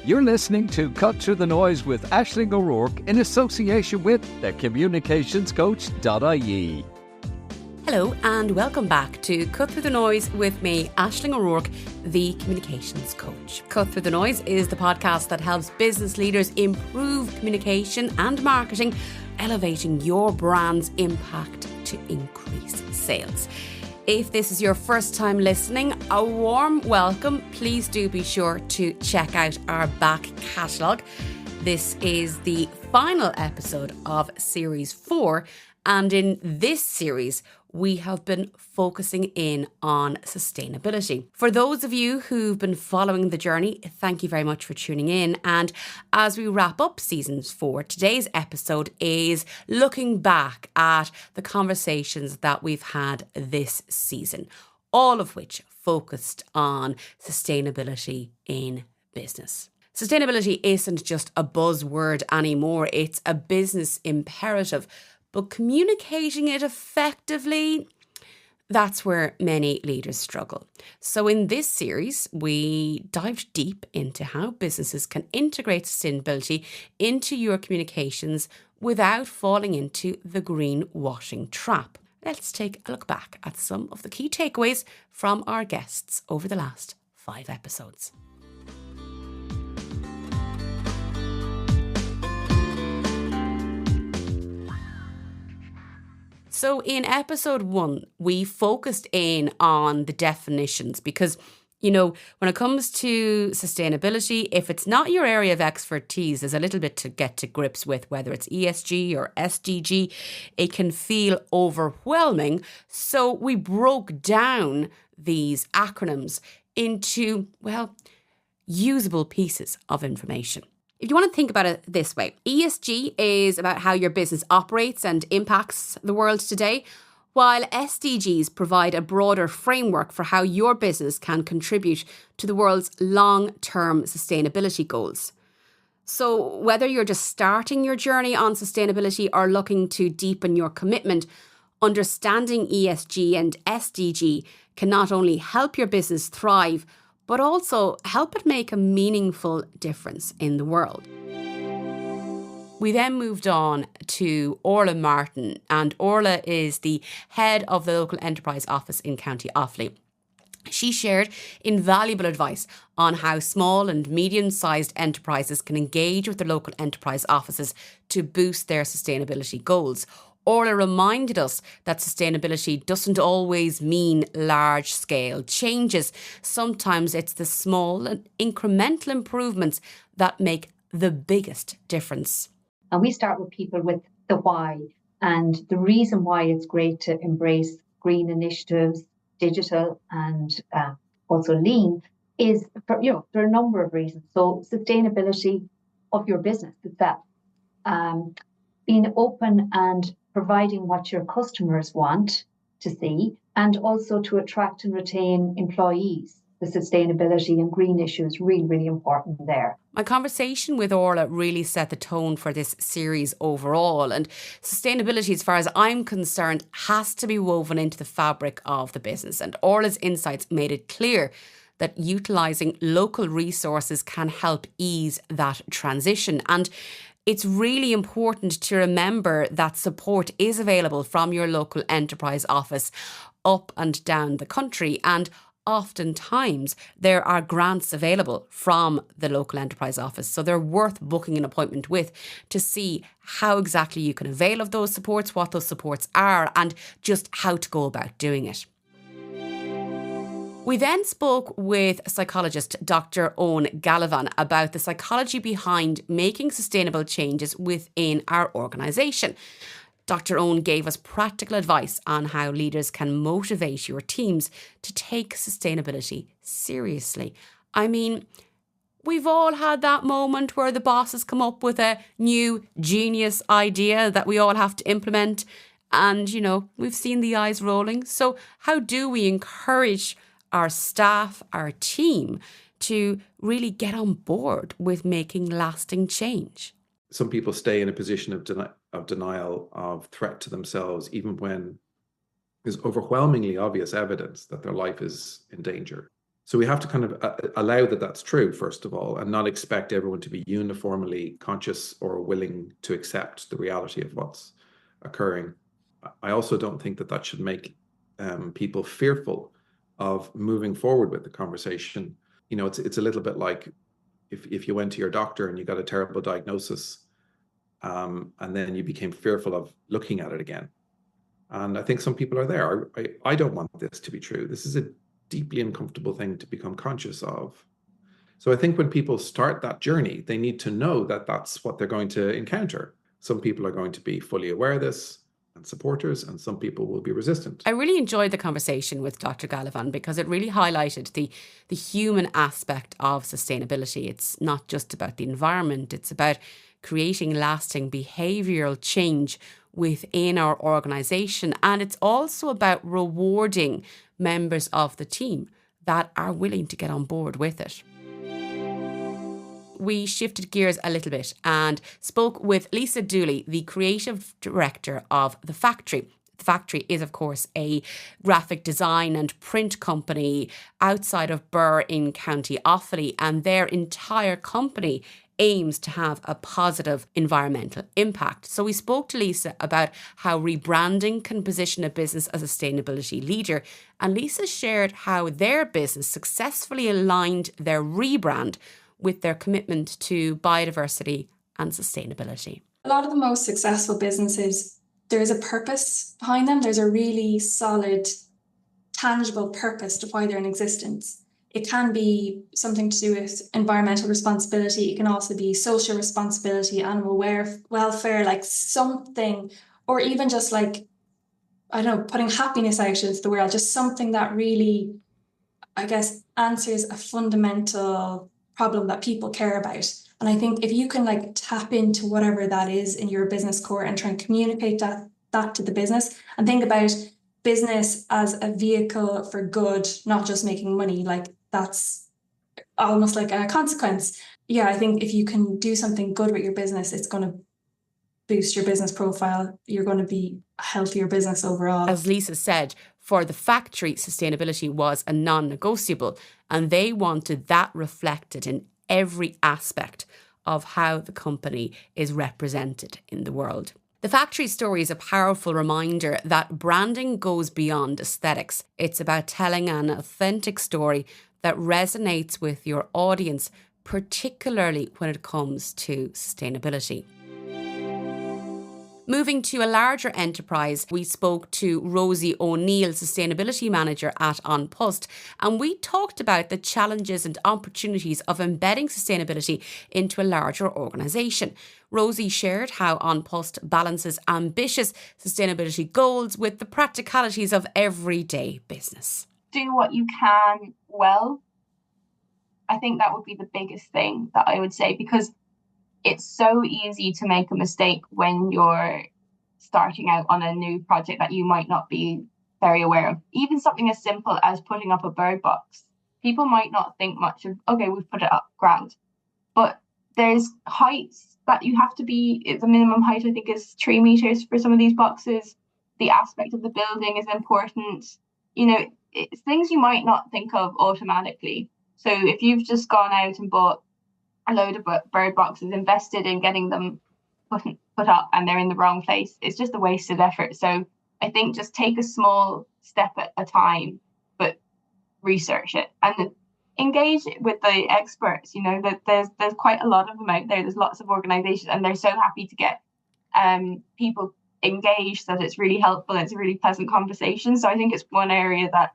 You're listening to Cut Through the Noise with Aisling O'Rourke in association with thecommunicationscoach.ie. Hello and welcome back to Cut Through the Noise with me, Aisling O'Rourke, the Communications Coach. Cut Through the Noise is the podcast that helps business leaders improve communication and marketing, elevating your brand's impact to increase sales. If this is your first time listening, a warm welcome. Please do be sure to check out our back catalogue. This is the final episode of Series 4, and in this series, we have been focusing in on sustainability. For those of you who've been following the journey, thank you very much for tuning in. And as we wrap up Season 4, today's episode is looking back at the conversations that we've had this season, all of which focused on sustainability in business. Sustainability isn't just a buzzword anymore, it's a business imperative. But communicating it effectively, that's where many leaders struggle. So in this series, we dived deep into how businesses can integrate sustainability into your communications without falling into the greenwashing trap. Let's take a look back at some of the key takeaways from our guests over the last 5 episodes. So in episode 1, we focused in on the definitions because, when it comes to sustainability, if it's not your area of expertise, there's a little bit to get to grips with, whether it's ESG or SDG. It can feel overwhelming. So we broke down these acronyms into, usable pieces of information. If you want to think about it this way, ESG is about how your business operates and impacts the world today, while SDGs provide a broader framework for how your business can contribute to the world's long-term sustainability goals. So whether you're just starting your journey on sustainability or looking to deepen your commitment, understanding ESG and SDG can not only help your business thrive, but also help it make a meaningful difference in the world. We then moved on to Orla Martin, and Orla is the head of the local enterprise office in County Offaly. She shared invaluable advice on how small and medium-sized enterprises can engage with their local enterprise offices to boost their sustainability goals. Orla reminded us that sustainability doesn't always mean large-scale changes. Sometimes it's the small and incremental improvements that make the biggest difference. And we start with people with the why, and the reason why it's great to embrace green initiatives, digital and also lean is, there are a number of reasons. So sustainability of your business itself, being open and providing what your customers want to see, and also to attract and retain employees. The sustainability and green issues really, really important there. My conversation with Orla really set the tone for this series overall, and sustainability, as far as I'm concerned, has to be woven into the fabric of the business. And Orla's insights made it clear that utilising local resources can help ease that transition. And it's really important to remember that support is available from your local enterprise office up and down the country, and oftentimes there are grants available from the local enterprise office, so they're worth booking an appointment with to see how exactly you can avail of those supports, what those supports are, and just how to go about doing it. We then spoke with psychologist Dr. Owen Gallivan about the psychology behind making sustainable changes within our organisation. Dr. Owen gave us practical advice on how leaders can motivate your teams to take sustainability seriously. I mean, we've all had that moment where the bosses come up with a new genius idea that we all have to implement, and, we've seen the eyes rolling. So how do we encourage our staff, our team, to really get on board with making lasting change? Some people stay in a position of denial, of threat to themselves, even when there's overwhelmingly obvious evidence that their life is in danger. So we have to kind of allow that that's true, first of all, and not expect everyone to be uniformly conscious or willing to accept the reality of what's occurring. I also don't think that that should make people fearful of moving forward with the conversation. You know, it's a little bit like if you went to your doctor and you got a terrible diagnosis, and then you became fearful of looking at it again. And I think some people are there. I don't want this to be true. This is a deeply uncomfortable thing to become conscious of. So I think when people start that journey, they need to know that that's what they're going to encounter. Some people are going to be fully aware of this and supporters, and some people will be resistant. I really enjoyed the conversation with Dr. Gallivan because it really highlighted the human aspect of sustainability. It's not just about the environment, it's about creating lasting behavioural change within our organisation. And it's also about rewarding members of the team that are willing to get on board with it. We shifted gears a little bit and spoke with Lisa Dooley, the creative director of The Factory. The Factory is, of course, a graphic design and print company outside of Birr in County Offaly, and their entire company aims to have a positive environmental impact. So we spoke to Lisa about how rebranding can position a business as a sustainability leader, and Lisa shared how their business successfully aligned their rebrand with their commitment to biodiversity and sustainability. A lot of the most successful businesses, there is a purpose behind them. There's a really solid, tangible purpose to why they're in existence. It can be something to do with environmental responsibility. It can also be social responsibility, animal welfare, like something, or even just like, I don't know, putting happiness out into the world, just something that really, I guess, answers a fundamental problem that people care about. And I think if you can like tap into whatever that is in your business core and try and communicate that to the business, and think about business as a vehicle for good, not just making money, like that's almost like a consequence. Yeah, I think if you can do something good with your business, it's going to boost your business profile. You're going to be a healthier business overall. As Lisa said, for The Factory, sustainability was a non-negotiable, and they wanted that reflected in every aspect of how the company is represented in the world. The Factory story is a powerful reminder that branding goes beyond aesthetics. It's about telling an authentic story that resonates with your audience, particularly when it comes to sustainability. Moving to a larger enterprise, we spoke to Rosie O'Neill, Sustainability Manager at An Post, and we talked about the challenges and opportunities of embedding sustainability into a larger organisation. Rosie shared how An Post balances ambitious sustainability goals with the practicalities of everyday business. Do what you can well. I think that would be the biggest thing that I would say, because it's so easy to make a mistake when you're starting out on a new project that you might not be very aware of. Even something as simple as putting up a bird box. People might not think much of, okay, we've put it up, grand. But there's heights that you have to be, the minimum height I think is 3 meters for some of these boxes. The aspect of the building is important. You know, it's things you might not think of automatically. So if you've just gone out and bought a load of bird boxes, invested in getting them put up, and they're in the wrong place, it's just a wasted effort. So I think just take a small step at a time, but research it and engage with the experts. You know, that there's quite a lot of them out there. There's lots of organizations, and they're so happy to get people engaged that it's really helpful. It's a really pleasant conversation. So I think it's one area that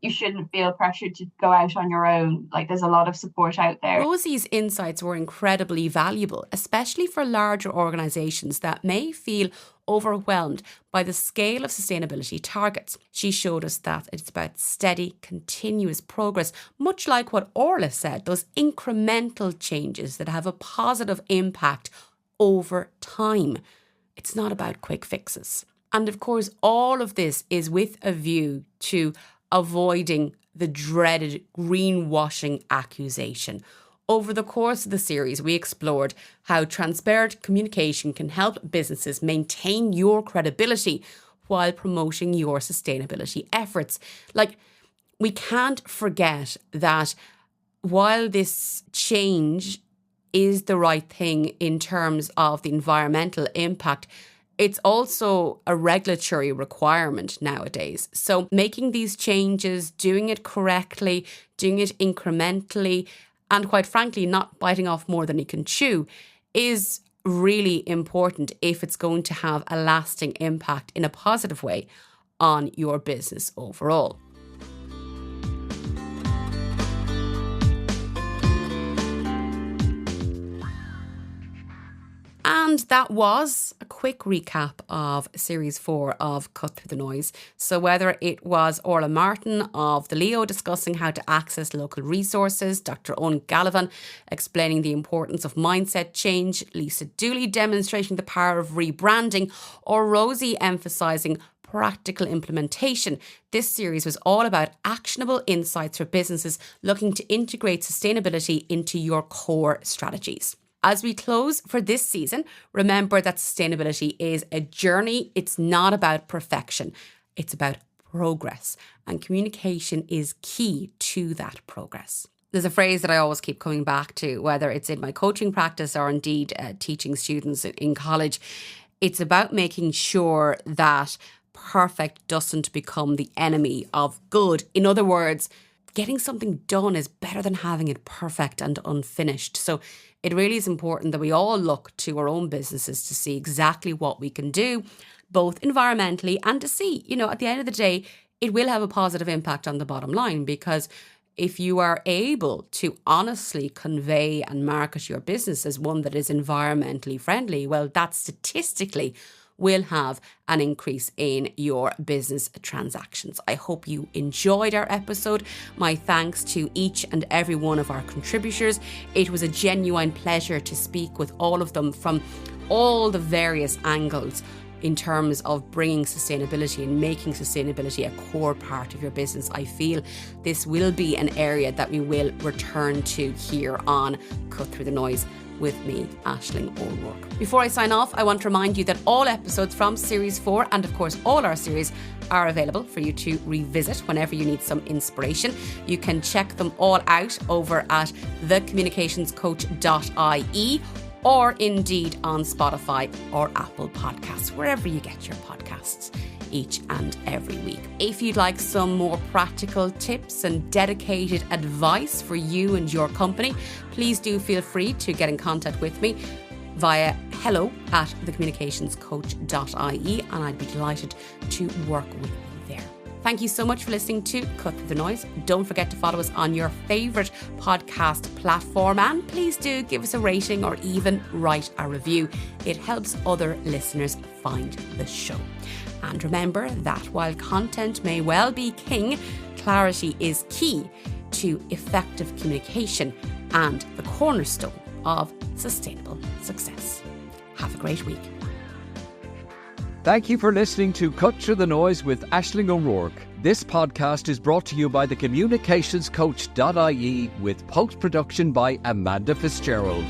you shouldn't feel pressured to go out on your own. Like, there's a lot of support out there. Rosie's insights were incredibly valuable, especially for larger organisations that may feel overwhelmed by the scale of sustainability targets. She showed us that it's about steady, continuous progress, much like what Orla said, those incremental changes that have a positive impact over time. It's not about quick fixes. And of course, all of this is with a view to avoiding the dreaded greenwashing accusation. Over the course of the series, we explored how transparent communication can help businesses maintain your credibility while promoting your sustainability efforts. Like, we can't forget that while this change is the right thing in terms of the environmental impact, it's also a regulatory requirement nowadays. So making these changes, doing it correctly, doing it incrementally, and quite frankly, not biting off more than you can chew is really important if it's going to have a lasting impact in a positive way on your business overall. And that was a quick recap of Series 4 of Cut Through the Noise. So whether it was Orla Martin of the Leo discussing how to access local resources, Dr. Owen Gallivan explaining the importance of mindset change, Lisa Dooley demonstrating the power of rebranding, or Rosie emphasising practical implementation, this series was all about actionable insights for businesses looking to integrate sustainability into your core strategies. As we close for this season, remember that sustainability is a journey. It's not about perfection. It's about progress. And communication is key to that progress. There's a phrase that I always keep coming back to, whether it's in my coaching practice or indeed teaching students in college. It's about making sure that perfect doesn't become the enemy of good. In other words, getting something done is better than having it perfect and unfinished. So it really is important that we all look to our own businesses to see exactly what we can do, both environmentally and to see, at the end of the day, it will have a positive impact on the bottom line, because if you are able to honestly convey and market your business as one that is environmentally friendly, well, that statistically will have an increase in your business transactions. I hope you enjoyed our episode. My thanks to each and every one of our contributors. It was a genuine pleasure to speak with all of them from all the various angles in terms of bringing sustainability and making sustainability a core part of your business. I feel this will be an area that we will return to here on Cut Through the Noise with me, Aisling O'Rourke. Before I sign off, I want to remind you that all episodes from Series 4 and of course all our series are available for you to revisit whenever you need some inspiration. You can check them all out over at thecommunicationscoach.ie or indeed on Spotify or Apple Podcasts, wherever you get your podcasts each and every week. If you'd like some more practical tips and dedicated advice for you and your company, please do feel free to get in contact with me via hello@thecommunicationscoach.ie, and I'd be delighted to work with you there. Thank you so much for listening to Cut Through the Noise. Don't forget to follow us on your favourite podcast platform, and please do give us a rating or even write a review. It helps other listeners find the show. And remember that while content may well be king, clarity is key to effective communication and the cornerstone of sustainable success. Have a great week. Thank you for listening to Cut Through the Noise with Aisling O'Rourke. This podcast is brought to you by thecommunicationscoach.ie with post-production by Amanda Fitzgerald.